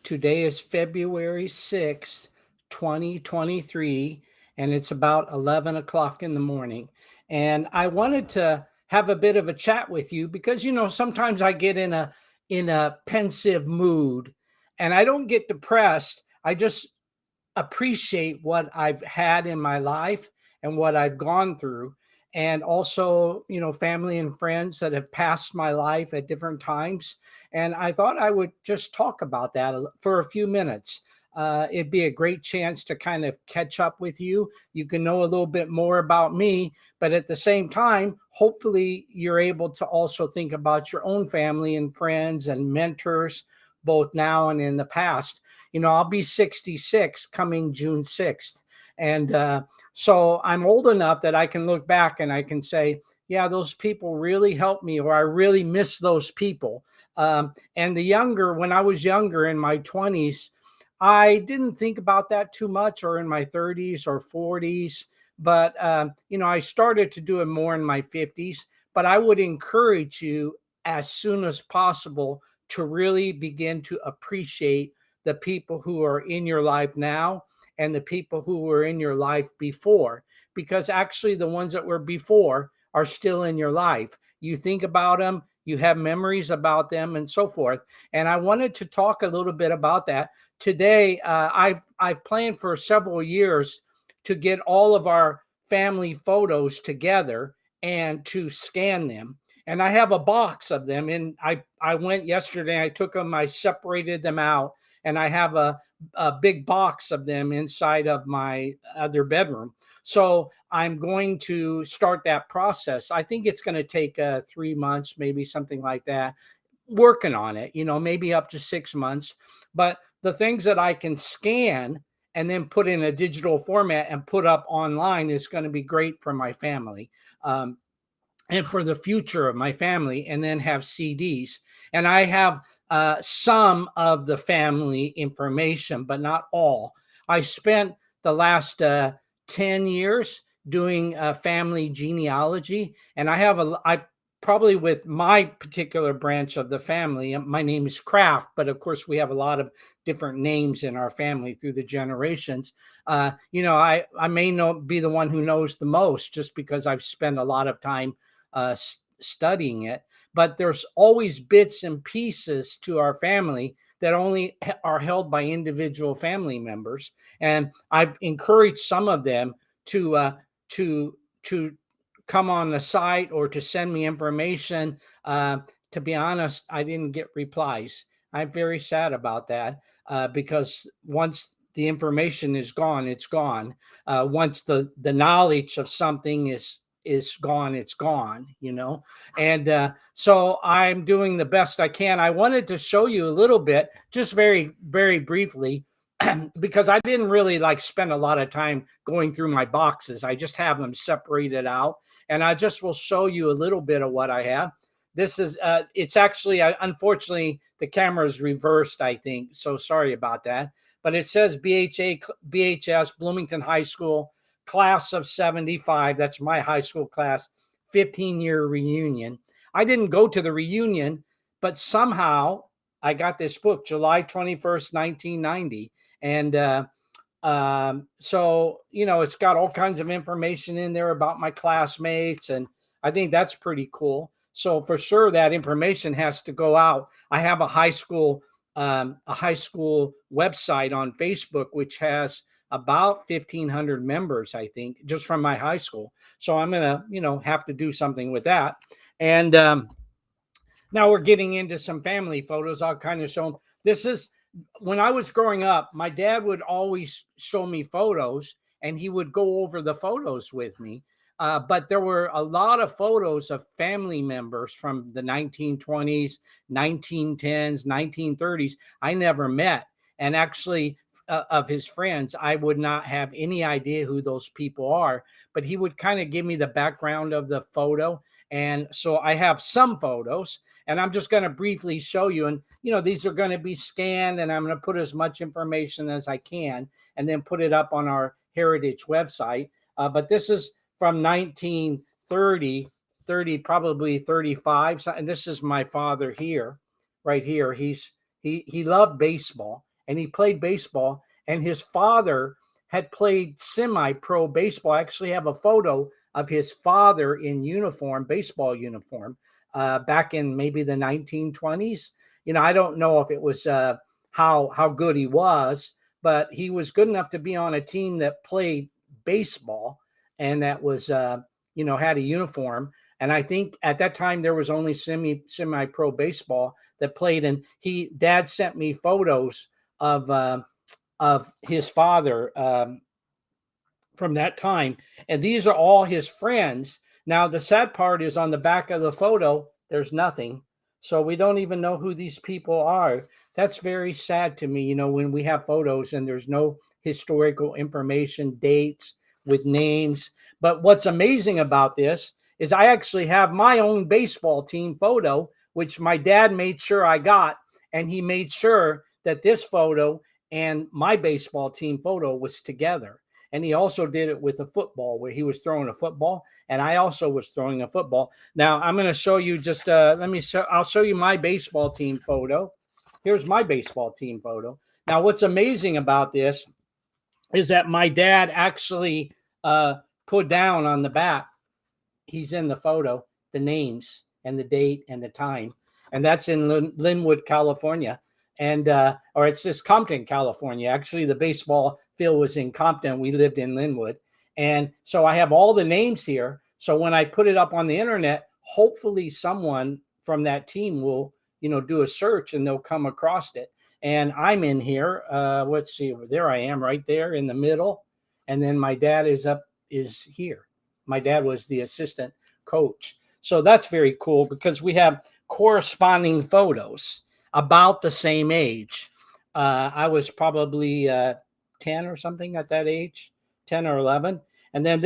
Today is February 6th, 2023, and it's about 11 o'clock in the morning. And I wanted to have a bit of a chat with you because, sometimes I get in a pensive mood and I don't get depressed. I just appreciate what I've had in my life and what I've gone through. And also, family and friends that have passed my life at different times. And I thought I would just talk about that for a few minutes. It'd be a great chance to kind of catch up with you. You can know a little bit more about me, but at the same time, hopefully, you're able to also think about your own family and friends and mentors, both now and in the past. I'll be 66 coming June 6th. And so I'm old enough that I can look back and I can say, yeah, those people really helped me, or I really miss those people. And when I was younger in my 20s, I didn't think about that too much, or in my 30s or 40s. But, I started to do it more in my 50s. But I would encourage you as soon as possible to really begin to appreciate the people who are in your life now and the people who were in your life before, because actually the ones that were before are still in your life. You think about them, you have memories about them, and so forth. And I wanted to talk a little bit about that today. I've planned for several years to get all of our family photos together and to scan them. And I have a box of them. And I went yesterday, I took them, I separated them out, and I have a big box of them inside of my other bedroom. So I'm going to start that process. I think it's going to take 3 months, maybe something like that, working on it, maybe up to 6 months. But the things that I can scan and then put in a digital format and put up online is going to be great for my family. And for the future of my family, and then have CDs. And I have some of the family information, but not all. I spent the last 10 years doing family genealogy, and I probably, with my particular branch of the family, my name is Kraft, but of course we have a lot of different names in our family through the generations. I may be the one who knows the most just because I've spent a lot of time studying it, but there's always bits and pieces to our family that only are held by individual family members. And I've encouraged some of them to come on the site or to send me information. To be honest, I didn't get replies. I'm very sad about that, because once the information is gone, it's gone. Once the knowledge of something is gone, it's gone, and so I'm doing the best I can. I wanted to show you a little bit, just very, very briefly, because I didn't really spend a lot of time going through my boxes. I just have them separated out, and I just will show you a little bit of what I have. This is it's actually, unfortunately, the camera is reversed, I think, so sorry about that. But it says BHS, Bloomington High School, class of 75. That's my high school class, 15-year reunion. I didn't go to the reunion, but somehow I got this book, July 21st, 1990. And so, it's got all kinds of information in there about my classmates. And I think that's pretty cool. So for sure, that information has to go out. I have a high school website on Facebook, which has about 1,500 members, I think, just from my high school. So I'm going to, have to do something with that. And now we're getting into some family photos. I'll kind of show them. This is when I was growing up. My dad would always show me photos, and he would go over the photos with me. But there were a lot of photos of family members from the 1920s, 1910s, 1930s I never met. And actually, of his friends, I would not have any idea who those people are, but he would kind of give me the background of the photo. And so I have some photos, and I'm just going to briefly show you. And, these are going to be scanned, and I'm going to put as much information as I can and then put it up on our Heritage website. But this is from 1930, probably 35. And this is my father here, right here. He loved baseball. and he played baseball. And his father had played semi-pro baseball. I actually have a photo of his father in uniform, baseball uniform, back in maybe the 1920s. I don't know if it was how good he was, but he was good enough to be on a team that played baseball and that was had a uniform. And I think at that time there was only semi-pro baseball that played. And dad sent me photos of his father from that time. And these are all his friends. Now, the sad part is on the back of the photo, there's nothing. So we don't even know who these people are. That's very sad to me, when we have photos and there's no historical information, dates with names. But what's amazing about this is I actually have my own baseball team photo, which my dad made sure I got. And he made sure that this photo and my baseball team photo was together. And he also did it with a football where he was throwing a football and I also was throwing a football. Now I'm going to show you just, I'll show you my baseball team photo. Here's my baseball team photo. Now, what's amazing about this is that my dad actually put down on the back, he's in the photo, the names and the date and the time. And that's in Linwood, California. And or it's just Compton, California. Actually, the baseball field was in Compton. We lived in Linwood. And so I have all the names here. So when I put it up on the internet, hopefully someone from that team will, do a search and they'll come across it. And I'm in here. Let's see, there I am right there in the middle. And then my dad is here. My dad was the assistant coach. So that's very cool because we have corresponding photos about the same age. I was probably 10 or something at that age, 10 or 11. And then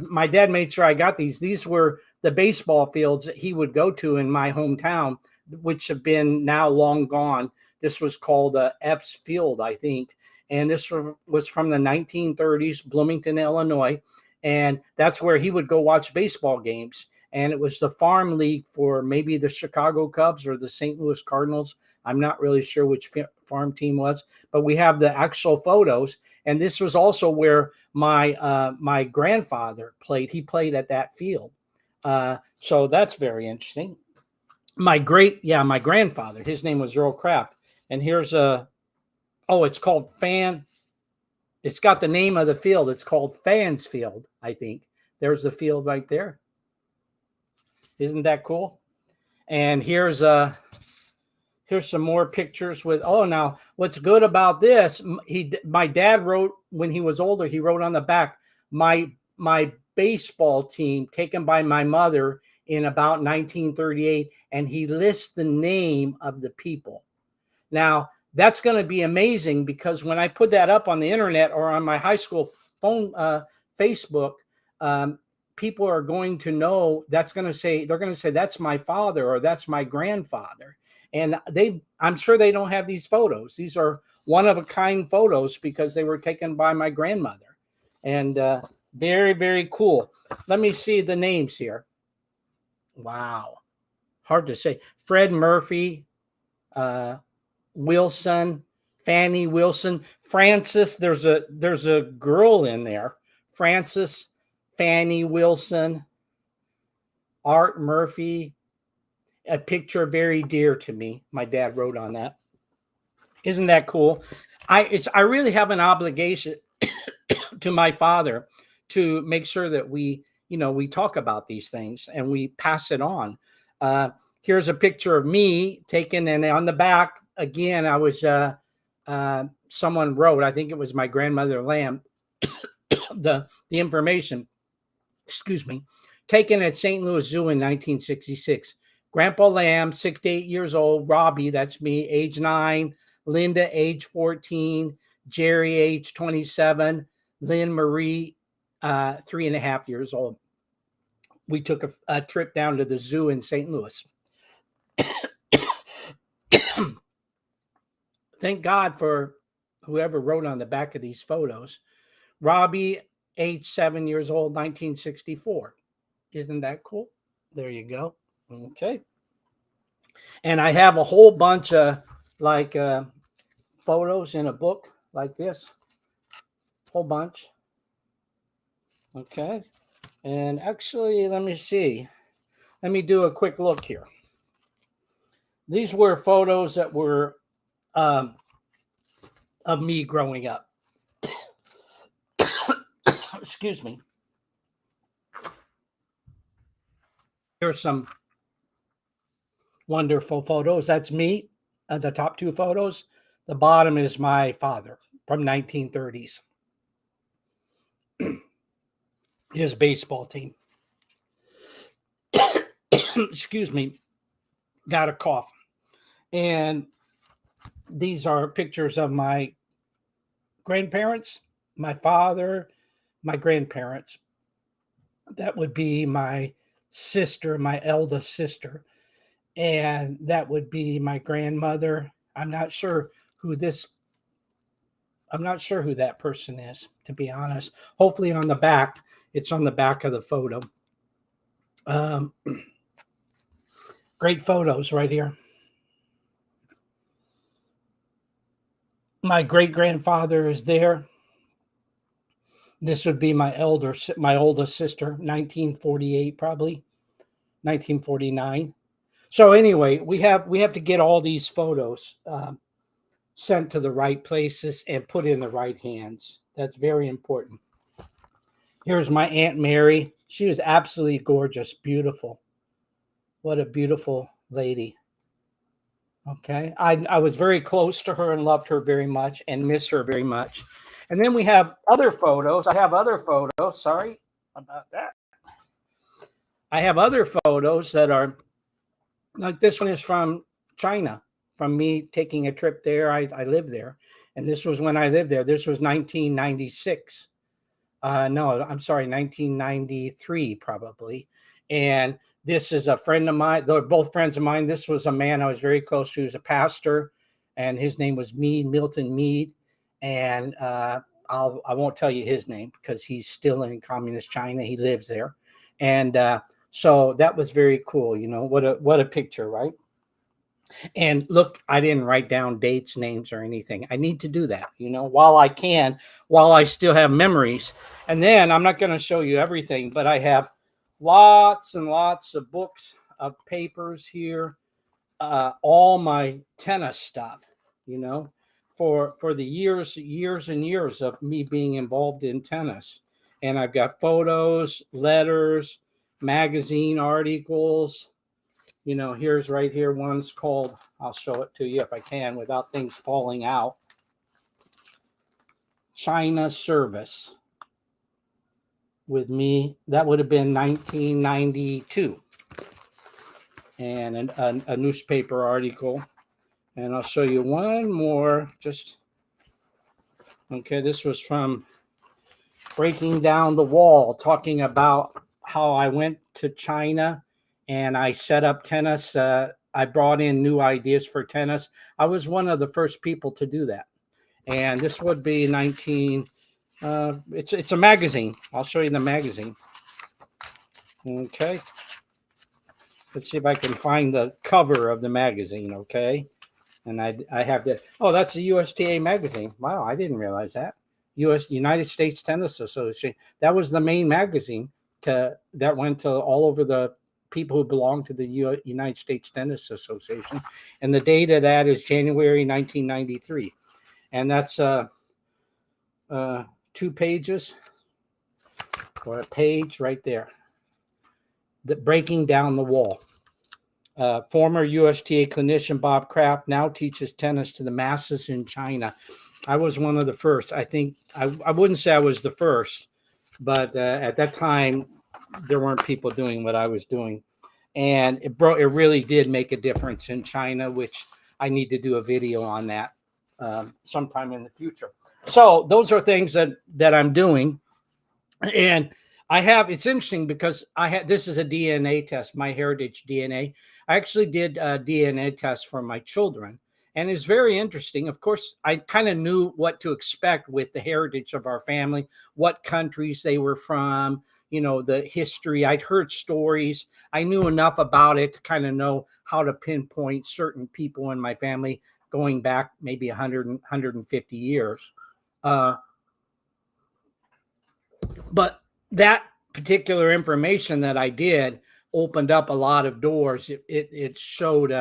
my dad made sure I got these. These were the baseball fields that he would go to in my hometown, which have been now long gone. This was called Epps Field, I think. And this was from the 1930s, Bloomington, Illinois. And that's where he would go watch baseball games. And it was the farm league for maybe the Chicago Cubs or the St. Louis Cardinals. I'm not really sure which farm team was, but we have the actual photos. And this was also where my grandfather played. He played at that field. So that's very interesting. My grandfather, his name was Earl Kraft. And here's it's called it's got the name of the field. It's called Fans Field, I think. There's the field right there. Isn't that cool? And here's some more pictures with, now what's good about this, my dad wrote when he was older, he wrote on the back, my baseball team taken by my mother in about 1938, and he lists the name of the people. Now, that's going to be amazing because when I put that up on the internet or on my high school phone, Facebook, people are going to know they're going to say, that's my father or that's my grandfather. And I'm sure they don't have these photos. These are one of a kind photos because they were taken by my grandmother. And very, very cool. Let me see the names here. Wow. Hard to say. Fred Murphy, Wilson, Fannie Wilson, Francis. There's a girl in there. Francis, Fannie Wilson, Art Murphy. A picture very dear to me. My dad wrote on that. Isn't that cool? I really have an obligation to my father to make sure that we talk about these things and we pass it on. Here's a picture of me taken, and on the back again, I was someone wrote, I think it was my grandmother Lamb, the information. Excuse me. Taken at St. Louis Zoo in 1966. Grandpa Lamb, 6 to 8 years old. Robbie, that's me, age 9. Linda, age 14. Jerry, age 27. Lynn Marie, 3.5 years old. We took a trip down to the zoo in St. Louis. Thank God for whoever wrote on the back of these photos. Robbie, age 7 years old, 1964. Isn't that cool? There you go. Okay. And I have a whole bunch of photos in a book like this, whole bunch. Okay. And actually, let me see. Let me do a quick look here. These were photos that were of me growing up. Excuse me. Here are some wonderful photos. That's me. The top two photos. The bottom is my father from 1930s. His baseball team. Excuse me. Got a cough. And these are pictures of my grandparents, my father, my grandparents. That would be my sister, my eldest sister. And that would be my grandmother. I'm not sure who that person is, to be honest. Hopefully on the back, it's on the back of the photo. Great photos right here. My great grandfather is there. This would be my oldest sister, 1948, probably 1949. So anyway, we have to get all these photos sent to the right places and put in the right hands. That's very important. Here's my Aunt Mary. She was absolutely gorgeous, beautiful. What a beautiful lady. Okay. I was very close to her and loved her very much and miss her very much. And then we have other photos. I have other photos. Sorry about that. I have other photos that are like this one is from China, from me taking a trip there. I lived there. And this was when I lived there. This was 1996. No, I'm sorry, 1993 probably. And this is a friend of mine. They're both friends of mine. This was a man I was very close to. He was a pastor, and his name was Milton Mead. And I won't tell you his name because he's still in communist China. He lives there. And so that was very cool. You know, what a picture, right? And look, I didn't write down dates, names, or anything. I need to do that, you know, while I still have memories. And then I'm not going to show you everything, but I have lots and lots of books of papers here, all my tennis stuff, you know, for the years and years of me being involved in tennis. And I've got photos, letters, magazine articles. You know, here's right here. One's called, I'll show it to you if I can without things falling out. China Service with me. That would have been 1992. And a newspaper article. And I'll show you one more. Okay, this was from Breaking Down the Wall, talking about how I went to China and I set up tennis. I brought in new ideas for tennis. I was one of the first people to do that. And this would be it's a magazine. I'll show you the magazine. Okay. Let's see if I can find the cover of the magazine, okay? And I have that. Oh, that's the USTA magazine. Wow, I didn't realize that. United States Tennis Association. That was the main magazine that went to all over the people who belong to the United States Tennis Association. And the date of that is January 1993. And that's 2 pages or a page right there. The Breaking Down the Wall. Former USTA clinician Bob Kraft now teaches tennis to the masses in China. I was one of the first. I think I wouldn't say I was the first, but at that time there weren't people doing what I was doing, and it really did make a difference in China, which I need to do a video on that sometime in the future. So those are things that I'm doing, and it's interesting because this is a DNA test, my heritage DNA. I actually did a DNA test for my children, and it's very interesting. Of course, I kind of knew what to expect with the heritage of our family, what countries they were from, you know, the history. I'd heard stories. I knew enough about it to kind of know how to pinpoint certain people in my family going back maybe 150 years. Uh, but that particular information that I did opened up a lot of doors. It showed,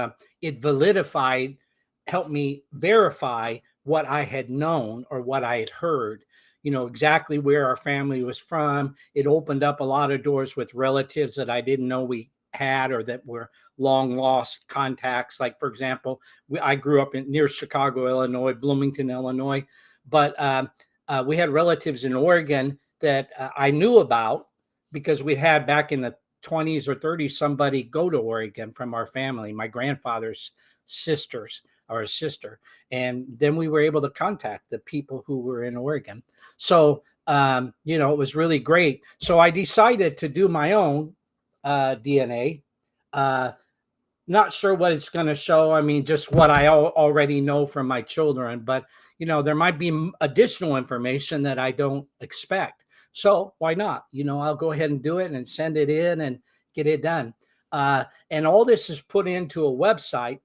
it validified, helped me verify what I had known or what I had heard, exactly where our family was from. It opened up a lot of doors with relatives that I didn't know we had, or that were long lost contacts. Like, for example, I grew up near Chicago, Illinois, Bloomington, Illinois, but we had relatives in Oregon that I knew about, because we had back in the 20s or 30s somebody go to Oregon from our family, my grandfather's sisters, or a sister. And then we were able to contact the people who were in Oregon. So, it was really great. So I decided to do my own DNA. Not sure what it's going to show. I mean, just what I already know from my children, but there might be additional information that I don't expect. So why not? I'll go ahead and do it and send it in and get it done. And all this is put into a website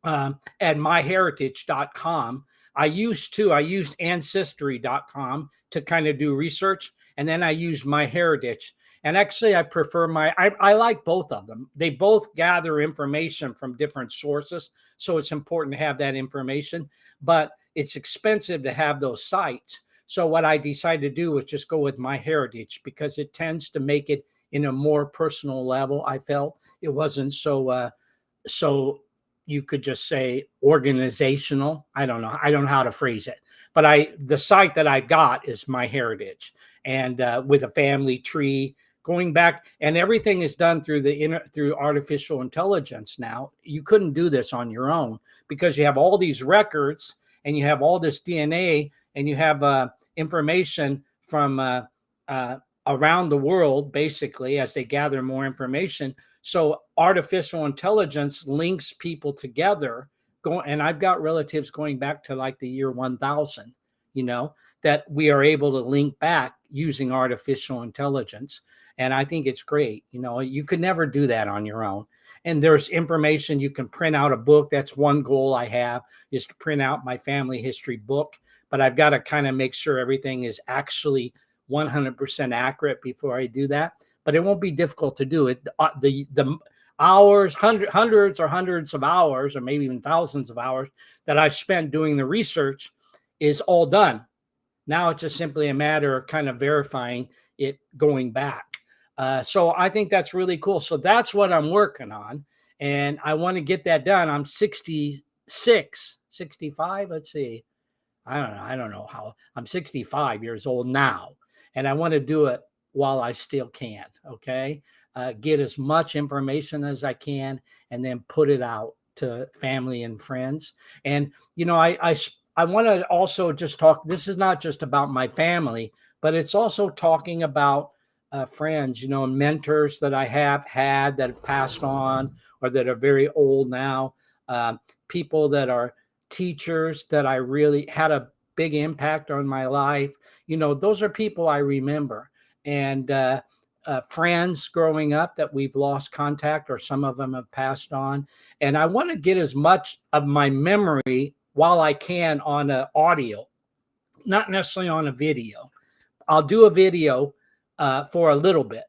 at myheritage.com. I used ancestry.com to kind of do research, and then I used MyHeritage. And actually, I prefer I like both of them. They both gather information from different sources, so it's important to have that information, but it's expensive to have those sites. So what I decided to do was just go with MyHeritage, because it tends to make it in a more personal level. I felt it wasn't so you could just say organizational. I don't know how to phrase it, but the site that I got is MyHeritage, and with a family tree going back, and everything is done through through artificial intelligence. Now, you couldn't do this on your own, because you have all these records and you have all this DNA, and you have information from around the world, basically, as they gather more information. So artificial intelligence links people together. And I've got relatives going back to like the year 1000, that we are able to link back using artificial intelligence. And I think it's great. You could never do that on your own. And there's information you can print out a book. That's one goal I have, is to print out my family history book. But I've got to kind of make sure everything is actually 100% accurate before I do that. But it won't be difficult to do it. The hours, hundreds of hours, or maybe even thousands of hours that I spent doing the research is all done. Now it's just simply a matter of kind of verifying it going back. So I think that's really cool. So that's what I'm working on, and I want to get that done. I'm 66, 65. Let's see. I don't know how. I'm 65 years old now, and I want to do it while I still can. Okay. Get as much information as I can, and then put it out to family and friends. And, I want to also just talk, this is not just about my family, but it's also talking about friends, mentors that I have had that have passed on, or that are very old now, people that are teachers that I really had a big impact on my life. Those are people I remember, and friends growing up that we've lost contact, or some of them have passed on. And I want to get as much of my memory while I can on an audio, not necessarily on a video. I'll do a video for a little bit,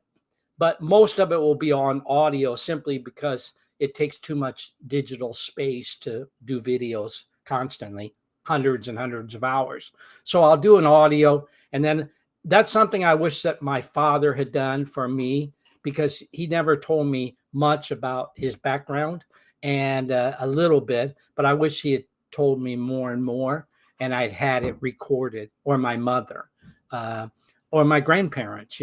but most of it will be on audio, simply because it takes too much digital space to do videos constantly, hundreds and hundreds of hours. So I'll do an audio, and then that's something I wish that my father had done for me, because he never told me much about his background, and a little bit, but I wish he had told me more and more, and I'd had it recorded, or my mother, or my grandparents.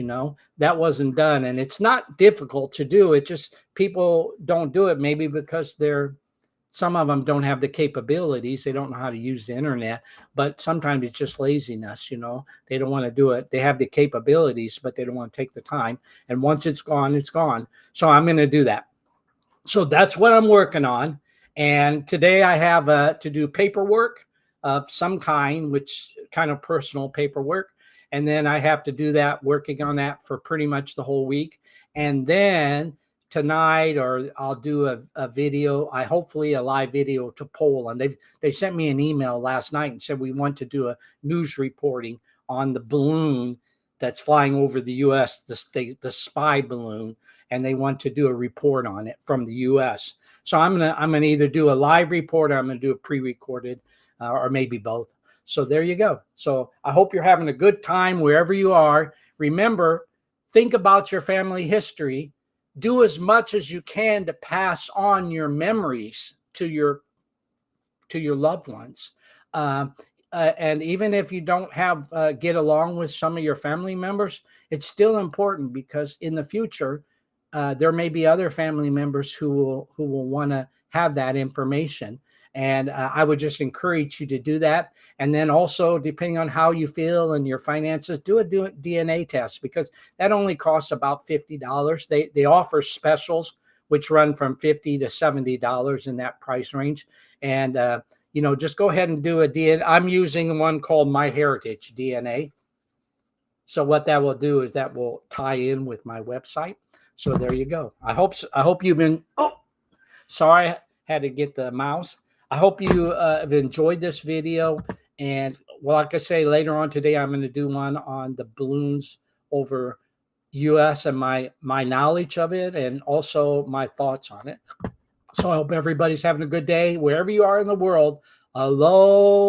That wasn't done. And it's not difficult to do. It just, people don't do it, maybe because some of them don't have the capabilities. They don't know how to use the internet, but sometimes it's just laziness. They don't want to do it. They have the capabilities, but they don't want to take the time. And once it's gone, it's gone. So I'm going to do that. So that's what I'm working on. And today I have to do paperwork of some kind, which kind of personal paperwork. And then I have to do that, working on that for pretty much the whole week. And then tonight, or I'll do a video, hopefully a live video to Poland. They sent me an email last night and said we want to do a news reporting on the balloon that's flying over the U.S., the spy balloon, and they want to do a report on it from the U.S. So I'm gonna either do a live report or I'm gonna do a pre-recorded, or maybe both. So there you go. So I hope you're having a good time wherever you are. Remember, think about your family history. Do as much as you can to pass on your memories to your loved ones. And even if you don't have get along with some of your family members, it's still important, because in the future there may be other family members who will want to have that information. And I would just encourage you to do that. And then also, depending on how you feel and your finances, do a DNA test, because that only costs about $50. They offer specials which run from $50 to $70 in that price range. And just go ahead and do a DNA. I'm using one called MyHeritage DNA. So what that will do is that will tie in with my website. So there you go. I hope you've been. Oh, sorry, I had to get the mouse. I hope you have enjoyed this video. And like I say, later on today, I'm going to do one on the balloons over U.S. and my knowledge of it, and also my thoughts on it. So I hope everybody's having a good day wherever you are in the world. Aloha.